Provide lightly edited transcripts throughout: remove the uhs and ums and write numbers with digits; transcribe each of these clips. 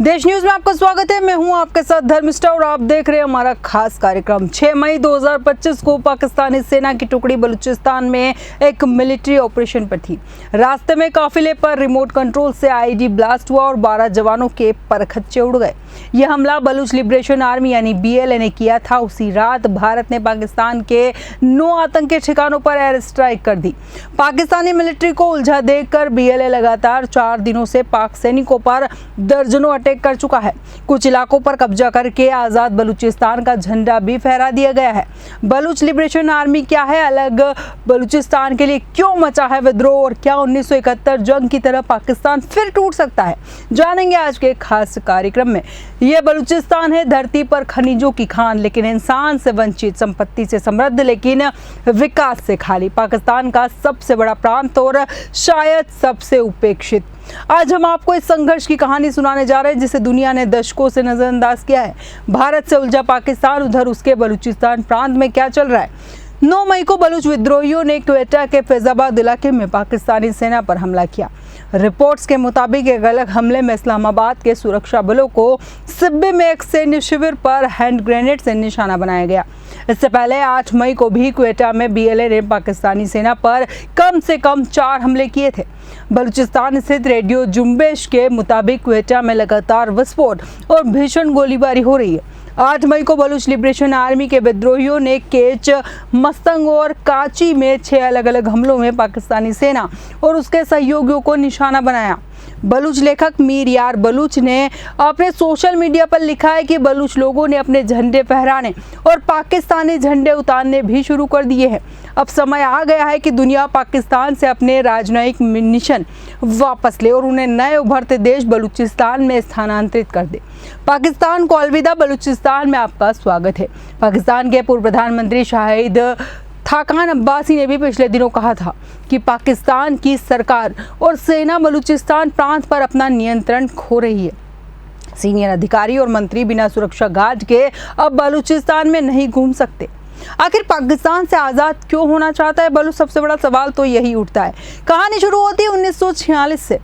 देश न्यूज में आपका स्वागत है। मैं हूं आपके साथ धर्मिष्ठा और आप देख रहे हैं हमारा खास कार्यक्रम। 6 मई 2025 को पाकिस्तानी सेना की टुकड़ी बलूचिस्तान में एक मिलिट्री ऑपरेशन पर थी। रास्ते में काफिले पर रिमोट कंट्रोल से आईईडी ब्लास्ट हुआ और 12 जवानों के परखच्चे उड़ गए। यह हमला बलूच लिबरेशन आर्मी यानी BLA ने किया था। उसी रात भारत ने पाकिस्तान के 9 आतंकी ठिकानों पर एयर स्ट्राइक कर दी। पाकिस्तानी मिलिट्री को उलझा देखकर BLA लगातार 4 दिनों से पाक सैनिकों पर दर्जनों अटैक कर चुका है। कुछ इलाकों पर कब्जा करके आजाद बलूचिस्तान का झंडा भी फहरा दिया गया है। बलूच लिबरेशन आर्मी क्या है, अलग बलूचिस्तान के लिए क्यों मचा है विद्रोह और क्या 1971 जंग की तरह पाकिस्तान फिर टूट सकता है, जानेंगे आज के खास कार्यक्रम में। यह बलूचिस्तान है धरती पर खनिजों की खान, लेकिन इंसान से वंचित, संपत्ति से समृद्ध लेकिन विकास से खाली, पाकिस्तान का सबसे बड़ा प्रांत और शायद सबसे उपेक्षित। आज हम आपको इस संघर्ष की कहानी सुनाने जा रहे हैं जिसे दुनिया ने दशकों से नजरअंदाज किया है। भारत से उलझा पाकिस्तान, उधर उसके बलूचिस्तान प्रांत में क्या चल रहा है। 9 मई को बलूच विद्रोहियों ने क्वेटा के फैजाबाद इलाके में पाकिस्तानी सेना पर हमला किया। रिपोर्ट्स के मुताबिक एक अलग हमले में इस्लामाबाद के सुरक्षा बलों को सिब्बे में एक सैन्य शिविर पर हैंड ग्रेनेड से निशाना बनाया गया। इससे पहले 8 मई को भी क्वेटा में BLA ने पाकिस्तानी सेना पर कम से कम 4 हमले किए थे। बलूचिस्तान स्थित रेडियो जुम्बेश के मुताबिक क्वेटा में लगातार विस्फोट और भीषण गोलीबारी हो रही है। 8 मई को बलूच लिबरेशन आर्मी के विद्रोहियों ने केच, मस्तंग और काची में 6 अलग अलग हमलों में पाकिस्तानी सेना और उसके सहयोगियों को निशाना बनाया। बलूच लेखक मीर यार बलूच ने अपने सोशल मीडिया पर लिखा है कि बलूच लोगों ने अपने झंडे फहराने और पाकिस्तानी झंडे उतारने भी शुरू कर दिए हैं। अब समय आ गया है कि दुनिया पाकिस्तान से अपने राजनयिक मिशन वापस ले और उन्हें नए उभरते देश बलूचिस्तान में स्थानांतरित कर दे। पाकिस्तान को अलविदा, बलूचिस्तान में आपका स्वागत है। पाकिस्तान के पूर्व प्रधानमंत्री शाहिद खाकान अब्बासी ने भी पिछले दिनों कहा था कि पाकिस्तान की सरकार और सेना बलूचिस्तान प्रांत पर अपना नियंत्रण खो रही है। सीनियर अधिकारी और मंत्री बिना सुरक्षा गार्ड के अब बलूचिस्तान में नहीं घूम सकते। आखिर पाकिस्तान से आज़ाद क्यों होना चाहता है बलूच? सबसे बड़ा सवाल तो यही उठता है। कहानी शुरू होती है 1946 से,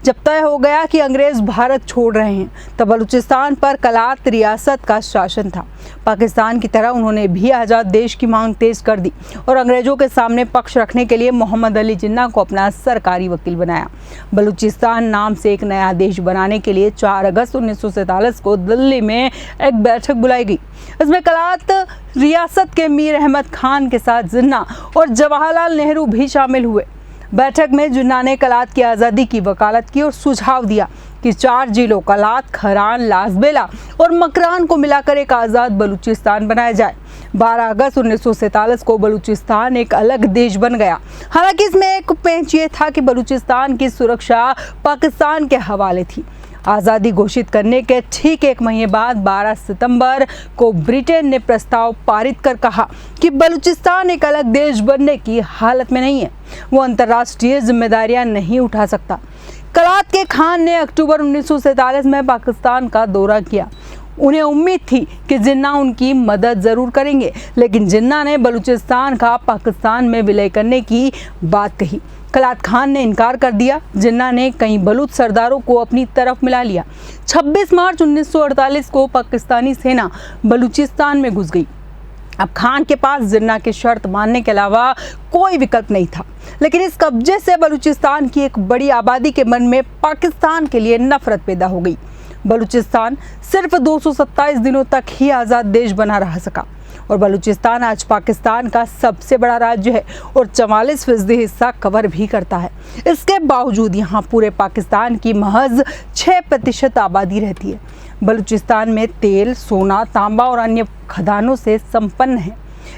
जब तय हो गया कि अंग्रेज भारत छोड़ रहे हैं। तब बलूचिस्तान पर कलात रियासत का शासन था। पाकिस्तान की तरह उन्होंने भी आज़ाद देश की मांग तेज कर दी और अंग्रेजों के सामने पक्ष रखने के लिए मोहम्मद अली जिन्ना को अपना सरकारी वकील बनाया। बलूचिस्तान नाम से एक नया देश बनाने के लिए 4 अगस्त 1947 को दिल्ली में एक बैठक बुलाई गई। इसमें कलात रियासत के मीर अहमद खान के साथ जिन्ना और जवाहरलाल नेहरू भी शामिल हुए। बैठक में जिन्ना ने कलात की आज़ादी की वकालत की और सुझाव दिया कि 4 जिलों कलात, खरान, लासबेला और मकरान को मिलाकर एक आज़ाद बलूचिस्तान बनाया जाए। 12 अगस्त 1947 को बलूचिस्तान एक अलग देश बन गया। हालांकि इसमें एक पेंच ये था कि बलूचिस्तान की सुरक्षा पाकिस्तान के हवाले थी। आज़ादी घोषित करने के ठीक 1 महीने बाद 12 सितंबर को ब्रिटेन ने प्रस्ताव पारित कर कहा कि बलूचिस्तान एक अलग देश बनने की हालत में नहीं है, वो अंतर्राष्ट्रीय जिम्मेदारियां नहीं उठा सकता। कलात के खान ने अक्टूबर 1947 में पाकिस्तान का दौरा किया। उन्हें उम्मीद थी कि जिन्ना उनकी मदद ज़रूर करेंगे, लेकिन जिन्ना ने बलूचिस्तान का पाकिस्तान में विलय करने की बात कही। कलात खान ने इनकार कर दिया। जिन्ना ने कई बलूच सरदारों को अपनी तरफ मिला लिया। 26 मार्च 1948 को पाकिस्तानी सेना बलूचिस्तान में घुस गई। अब खान के पास जिन्ना की शर्त मानने के अलावा कोई विकल्प नहीं था। लेकिन इस कब्जे से बलूचिस्तान की एक बड़ी आबादी के मन में पाकिस्तान के लिए नफरत पैदा हो गई। बलूचिस्तान सिर्फ 227 दिनों तक ही आज़ाद देश बना रह सका और बलूचिस्तान आज पाकिस्तान का सबसे बड़ा राज्य है और 44% हिस्सा कवर भी करता है। इसके बावजूद यहाँ पूरे पाकिस्तान की महज 6% आबादी रहती है। बलूचिस्तान में तेल, सोना, तांबा और अन्य खदानों से संपन्न है।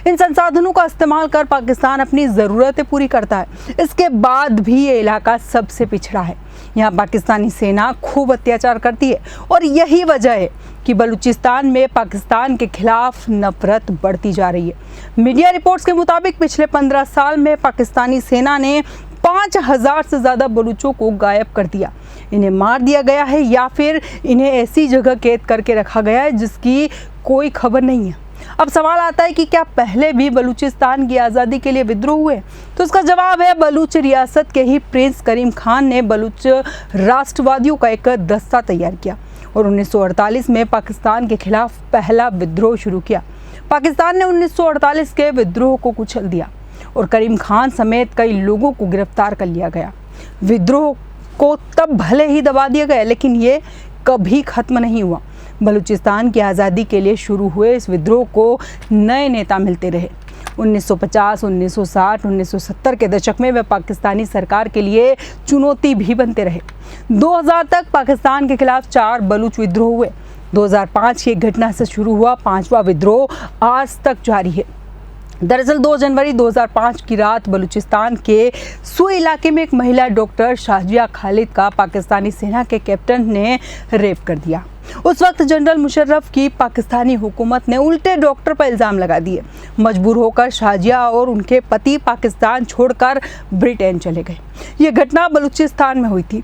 इन संसाधनों का इस्तेमाल कर पाकिस्तान अपनी ज़रूरतें पूरी करता है। इसके बाद भी ये इलाका सबसे पिछड़ा है। यहाँ पाकिस्तानी सेना खूब अत्याचार करती है और यही वजह है कि बलूचिस्तान में पाकिस्तान के खिलाफ नफरत बढ़ती जा रही है। मीडिया रिपोर्ट्स के मुताबिक पिछले 15 साल में पाकिस्तानी सेना ने 5000 से ज़्यादा बलूचों को गायब कर दिया। इन्हें मार दिया गया है या फिर इन्हें ऐसी जगह कैद करके रखा गया है जिसकी कोई खबर नहीं है। अब सवाल आता है कि क्या पहले भी बलूचिस्तान की आज़ादी के लिए विद्रोह हुए? तो इसका जवाब है बलूच रियासत के ही प्रिंस करीम खान ने बलूच राष्ट्रवादियों का एक दस्ता तैयार किया। और 1948 में पाकिस्तान के खिलाफ पहला विद्रोह शुरू किया। पाकिस्तान ने 1948 के विद्रोह को कुचल दिया और करीम खान समेत कई लोगों को गिरफ्तार कर लिया गया। विद्रोह को तब भले ही दबा दिया गया, लेकिन ये कभी खत्म नहीं हुआ। बलूचिस्तान की आज़ादी के लिए शुरू हुए इस विद्रोह को नए नेता मिलते रहे। 1950, 1960, 1970 के दशक में वे पाकिस्तानी सरकार के लिए चुनौती भी बनते रहे। 2000 तक पाकिस्तान के खिलाफ 4 बलूच विद्रोह हुए। 2005 की घटना से शुरू हुआ 5वां विद्रोह आज तक जारी है। दरअसल 2 जनवरी 2005 की रात बलूचिस्तान के सुई इलाके में एक महिला डॉक्टर शाजिया खालिद का पाकिस्तानी सेना के कैप्टन ने रेप कर दिया। उस वक्त जनरल मुशर्रफ की पाकिस्तानी हुकूमत ने उल्टे डॉक्टर पर इल्ज़ाम लगा दिए। मजबूर होकर शाजिया और उनके पति पाकिस्तान छोड़कर ब्रिटेन चले गए। ये घटना बलूचिस्तान में हुई थी।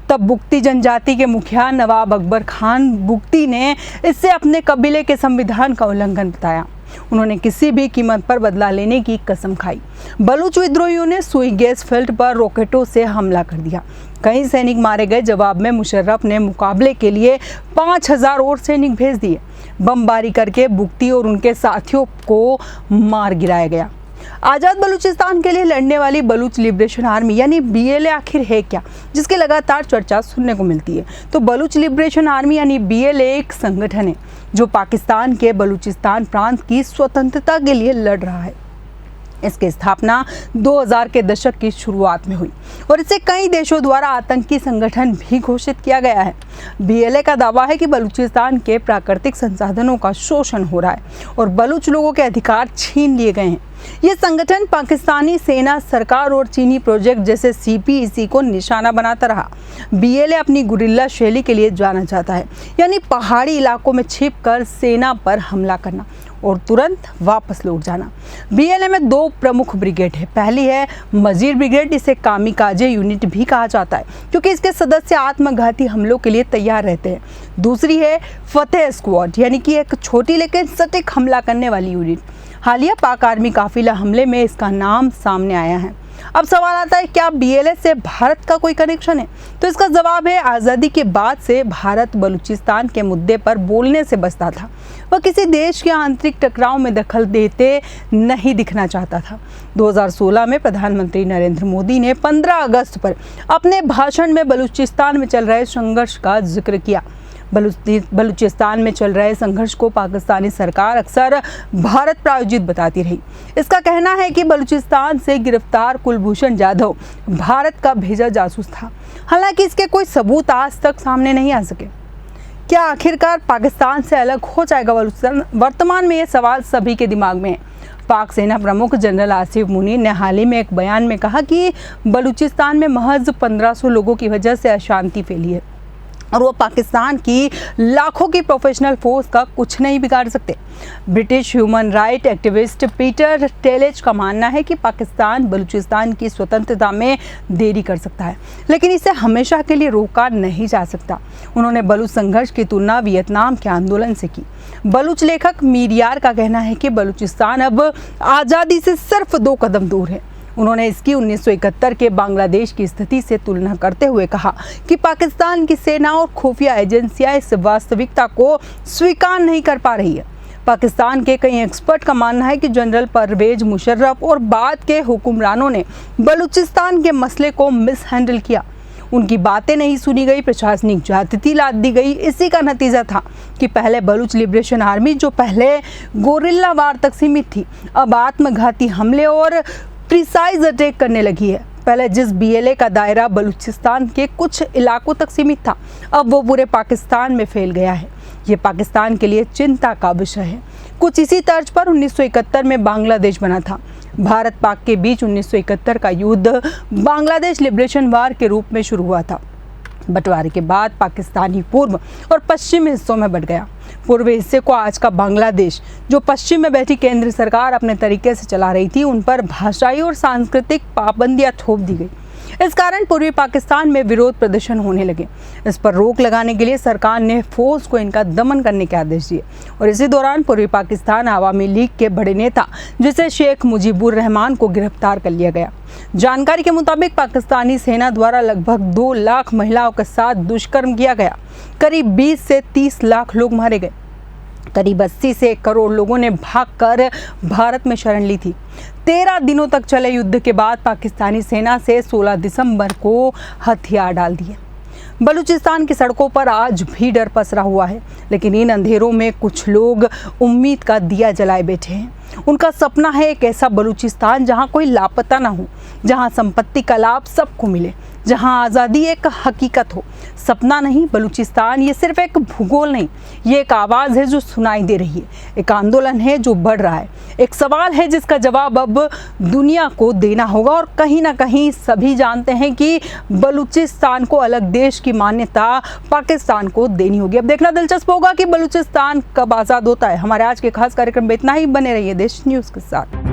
तब बुगती जनजाति के मुखिया नवाब अकबर खान बुगती ने इसे अपने कबीले के संविधान का उल्लंघन बताया। उन्होंने किसी भी कीमत पर बदला लेने की कसम खाई। बलूच विद्रोहियों ने सुई गैस फील्ड पर रॉकेटों से हमला कर दिया। कई सैनिक मारे गए। जवाब में मुशर्रफ ने मुकाबले के लिए 5000 और सैनिक भेज दिए। बमबारी करके बुगती और उनके साथियों को मार गिराया गया। आज़ाद बलूचिस्तान के लिए लड़ने वाली बलूच लिबरेशन आर्मी यानी BLA आखिर है क्या, जिसकी लगातार चर्चा सुनने को मिलती है। तो बलूच लिबरेशन आर्मी यानी BLA एक संगठन है जो पाकिस्तान के बलूचिस्तान प्रांत की स्वतंत्रता के लिए लड़ रहा है। इसकी स्थापना 2000 के दशक की शुरुआत में हुई और इसे कई देशों द्वारा आतंकी संगठन भी घोषित किया गया है। BLA का दावा है कि बलूचिस्तान के प्राकृतिक संसाधनों का शोषण हो रहा है और बलूच लोगों के अधिकार छीन लिए गए हैं। ये संगठन पाकिस्तानी सेना, सरकार और चीनी प्रोजेक्ट जैसे CPEC को निशाना बनाता रहा। BLA अपनी गुरिल्ला शैली के लिए जाना जाता है, यानी पहाड़ी इलाकों में छिपकर सेना पर हमला करना और तुरंत वापस लौट जाना। BLA में 2 प्रमुख ब्रिगेड है। पहली है मजीर ब्रिगेड, इसे कामिकाजे यूनिट भी कहा जाता है क्योंकि इसके सदस्य आत्मघाती हमलों के लिए तैयार रहते हैं। दूसरी है फतेह स्क्वाड, यानी कि एक छोटी लेकिन सटीक हमला करने वाली यूनिट। हालिया पाक आर्मी काफिला हमले में इसका नाम सामने आया है। अब सवाल आता है, क्या BLA से भारत का कोई कनेक्शन है? तो इसका जवाब है, आज़ादी के बाद से भारत बलूचिस्तान के मुद्दे पर बोलने से बचता था। वह किसी देश के आंतरिक टकराव में दखल देते नहीं दिखना चाहता था। 2016 में प्रधानमंत्री नरेंद्र मोदी ने 15 अगस्त पर अपने भाषण में बलूचिस्तान में चल रहे संघर्ष का जिक्र किया। बलूचिस्तान में चल रहे संघर्ष को पाकिस्तानी सरकार अक्सर भारत प्रायोजित बताती रही। इसका कहना है कि बलूचिस्तान से गिरफ्तार कुलभूषण जाधव भारत का भेजा जासूस था। हालांकि इसके कोई सबूत आज तक सामने नहीं आ सके। क्या आखिरकार पाकिस्तान से अलग हो जाएगा बलूचिस्तान? वर्तमान में ये सवाल सभी के दिमाग में है। पाक सेना प्रमुख जनरल आसिफ मुनीर ने हाल ही में एक बयान में कहा कि बलूचिस्तान में महज 1500 लोगों की वजह से अशांति फैली है और वो पाकिस्तान की लाखों की प्रोफेशनल फोर्स का कुछ नहीं बिगाड़ सकते। British human right activist Peter टेलेज का मानना है कि पाकिस्तान बलूचिस्तान की स्वतंत्रता में देरी कर सकता है, लेकिन इसे हमेशा के लिए रोका नहीं जा सकता। उन्होंने बलूच संघर्ष की तुलना वियतनाम के आंदोलन से की। बलूच लेखक मीर यार का कहना है कि बलूचिस्तान अब आज़ादी से सिर्फ 2 कदम दूर है। उन्होंने इसकी 1971 के बांग्लादेश की स्थिति से तुलना करते हुए कहा कि पाकिस्तान की सेना और खुफिया एजेंसियां इस वास्तविकता को स्वीकार नहीं कर पा रही है। पाकिस्तान के कई एक्सपर्ट का मानना है कि जनरल परवेज मुशर्रफ और बाद के हुक्मरानों ने बलूचिस्तान के मसले को मिसहैंडल किया। उनकी बातें नहीं सुनी गई, प्रशासनिक ज्यादती लाद दी गई। इसी का नतीजा था कि पहले बलूच लिबरेशन आर्मी, जो पहले गोरिल्ला वार तक सीमित थी, अब आत्मघाती हमले और प्रिसाइज अटैक करने लगी है। पहले जिस BLA का दायरा बलूचिस्तान के कुछ इलाकों तक सीमित था, अब वो पूरे पाकिस्तान में फैल गया है। ये पाकिस्तान के लिए चिंता का विषय है। कुछ इसी तर्ज पर 1971 में बांग्लादेश बना था। भारत पाक के बीच 1971 का युद्ध बांग्लादेश लिबरेशन वार के रूप में शुरू हुआ था। बंटवारे के बाद पाकिस्तानी पूर्व और पश्चिम हिस्सों में बंट गया। पूर्वी हिस्से को आज का बांग्लादेश, जो पश्चिम में बैठी केंद्र सरकार अपने तरीके से चला रही थी, उन पर भाषाई और सांस्कृतिक पाबंदियां थोप दी गई। इस कारण पूर्वी पाकिस्तान में विरोध प्रदर्शन होने लगे। इस पर रोक लगाने के लिए सरकार ने फौज को इनका दमन करने के आदेश दिए और इसी दौरान पूर्वी पाकिस्तान आवामी लीग के बड़े नेता जिसे शेख मुजीबुर रहमान को गिरफ्तार कर लिया गया। जानकारी के मुताबिक पाकिस्तानी सेना द्वारा लगभग 2 लाख महिलाओं के साथ दुष्कर्म किया गया। करीब 20 से 30 लाख लोग मारे गए। करीब 80 से 1 करोड़ लोगों ने भागकर भारत में शरण ली थी। 13 दिनों तक चले युद्ध के बाद पाकिस्तानी सेना से 16 दिसंबर को हथियार डाल दिए। बलूचिस्तान की सड़कों पर आज भी डर पसरा हुआ है, लेकिन इन अंधेरों में कुछ लोग उम्मीद का दिया जलाए बैठे हैं। उनका सपना है एक ऐसा बलूचिस्तान जहां कोई लापता ना हो, जहां संपत्ति का लाभ सबको मिले, जहां आज़ादी एक हकीकत हो। सपना नहीं, बलूचिस्तान ये सिर्फ एक भूगोल नहीं, ये एक आवाज़ है जो सुनाई दे रही है, एक आंदोलन है जो बढ़ रहा है, एक सवाल है जिसका जवाब अब दुनिया को देना होगा। और कहीं ना कहीं सभी जानते हैं कि बलूचिस्तान को अलग देश की मान्यता पाकिस्तान को देनी होगी। अब देखना दिलचस्प होगा कि बलूचिस्तान कब आज़ाद होता है। हमारे आज के खास कार्यक्रम में इतना ही। बने रहिए देश न्यूज़ के साथ।